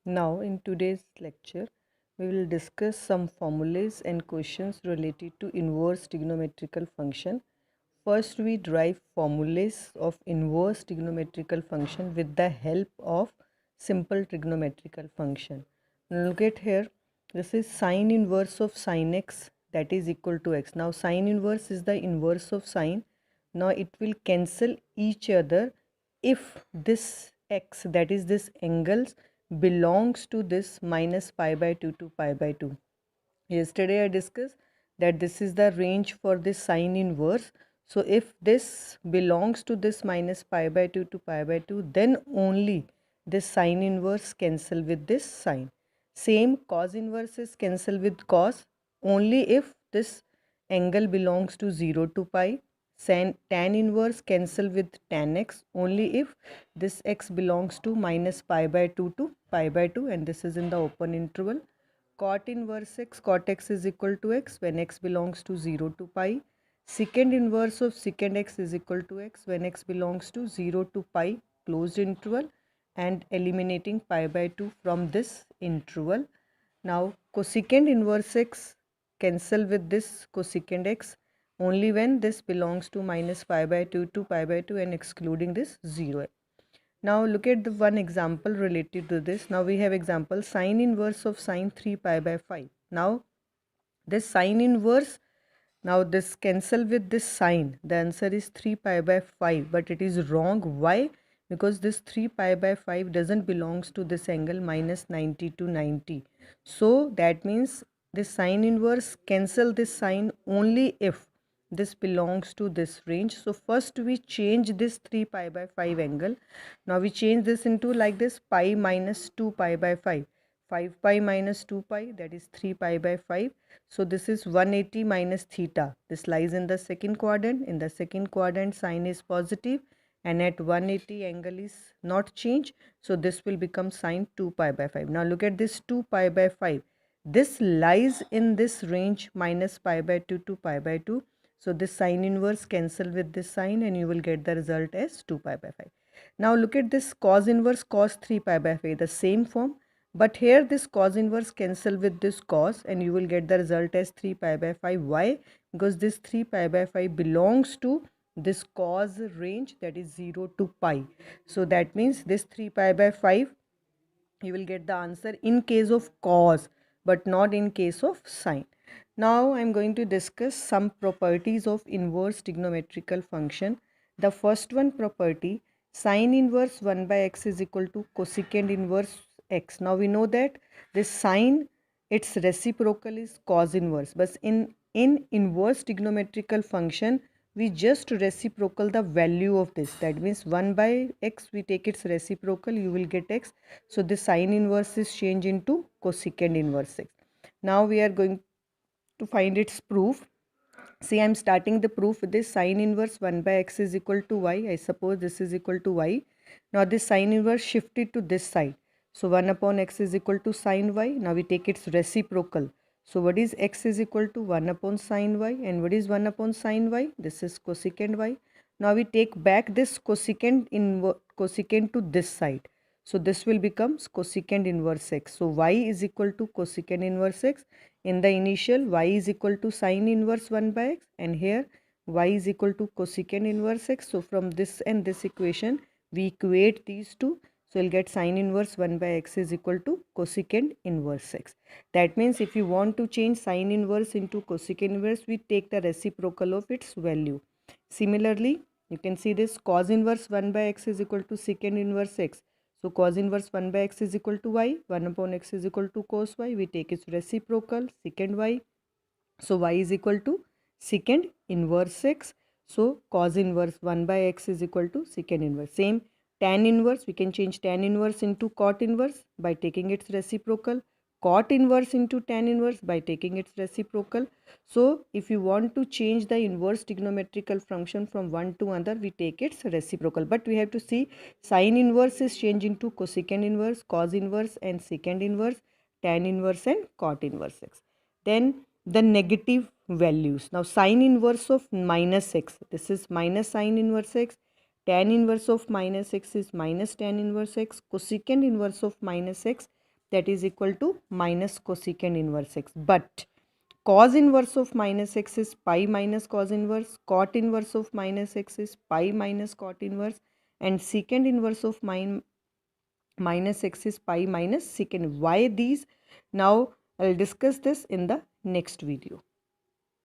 Now, in today's lecture, we will discuss some formulas and questions related to inverse trigonometrical function. First, we derive formulas of inverse trigonometrical function with the help of simple trigonometrical function. Now, look at here. This is sine inverse of sine x, that is equal to x. Now, sine inverse is the inverse of sine. Now, it will cancel each other if this x, that is this angles, belongs to this minus pi by 2 to pi by 2. Yesterday I discussed that this is the range for this sine inverse. So if this belongs to this minus pi by 2 to pi by 2, then only this sine inverse cancel with this sine. Same cos inverse is cancel with cos only if this angle belongs to 0 to pi. Tan inverse cancel with tan x only if this x belongs to minus pi by 2 to pi by 2, and this is in the open interval. Cot inverse x, cot x is equal to x when x belongs to 0 to pi. Secant inverse of secant x is equal to x when x belongs to 0 to pi, closed interval, and eliminating pi by 2 from this interval. Now cosecant inverse x cancel with this cosecant x only when this belongs to minus pi by 2 to pi by 2 and excluding this 0. Now look at the one example related to this. Now we have example sine inverse of sine 3 pi by 5. Now this sine inverse, now this cancel with this sine. The answer is 3 pi by 5, but it is wrong. Why? Because this 3 pi by 5 doesn't belongs to this angle minus 90 to 90. So that means this sine inverse cancel this sine only if this belongs to this range. So first we change this 3 pi by 5 angle. Now we change this into like this pi minus 2 pi by 5. 5 pi minus 2 pi, that is 3 pi by 5. So this is 180 minus theta. This lies in the second quadrant. In the second quadrant sine is positive and at 180 angle is not changed. So this will become sine 2 pi by 5. Now look at this 2 pi by 5. This lies in this range minus pi by 2 to pi by 2. So this sine inverse cancel with this sine and you will get the result as 2 pi by 5. Now look at this cos inverse cos 3 pi by 5, the same form. But here this cos inverse cancel with this cos and you will get the result as 3 pi by 5. Why? Because this 3 pi by 5 belongs to this cos range, that is 0 to pi. So that means this 3 pi by 5 you will get the answer in case of cos but not in case of sine. Now I am going to discuss some properties of inverse trigonometrical function. The first one property, sine inverse 1 by x is equal to cosecant inverse x. Now we know that this sine, its reciprocal is cos inverse, but in inverse trigonometrical function we just reciprocal the value of this. That means 1 by x, we take its reciprocal, you will get x. So this sine inverse is changed into cosecant inverse x. Now we are going to find its proof. See, I am starting the proof with this sine inverse 1 by x is equal to y. I suppose this is equal to y. Now this sine inverse shifted to this side. So 1 upon x is equal to sine y. Now we take its reciprocal. So what is x is equal to 1 upon sine y, and what is 1 upon sine y? This is cosecant y. Now we take back this cosecant to this side. So this will become cosecant inverse x. So y is equal to cosecant inverse x. In the initial, y is equal to sine inverse 1 by x, and here y is equal to cosecant inverse x. So from this and this equation we equate these two. So you'll get sine inverse 1 by x is equal to cosecant inverse x. That means if you want to change sine inverse into cosecant inverse, we take the reciprocal of its value. Similarly, you can see this cos inverse 1 by x is equal to secant inverse x. So cos inverse 1 by x is equal to y. 1 upon x is equal to cos y. We take its reciprocal, secant y. So y is equal to secant inverse x. So cos inverse 1 by x is equal to secant inverse. Same tan inverse, we can change tan inverse into cot inverse by taking its reciprocal. Cot inverse into tan inverse by taking its reciprocal. So if you want to change the inverse trigonometrical function from one to another, we take its reciprocal. But we have to see sine inverse is changed into cosecant inverse, cos inverse and secant inverse, tan inverse and cot inverse x. Then the negative values. Now sine inverse of minus x, this is minus sine inverse x. Tan inverse of minus x is minus tan inverse x. Cosecant inverse of minus x that is equal to minus cosecant inverse x. But cos inverse of minus x is pi minus cos inverse, cot inverse of minus x is pi minus cot inverse, and secant inverse of minus x is pi minus secant. Why these? Now I'll discuss this in the next video.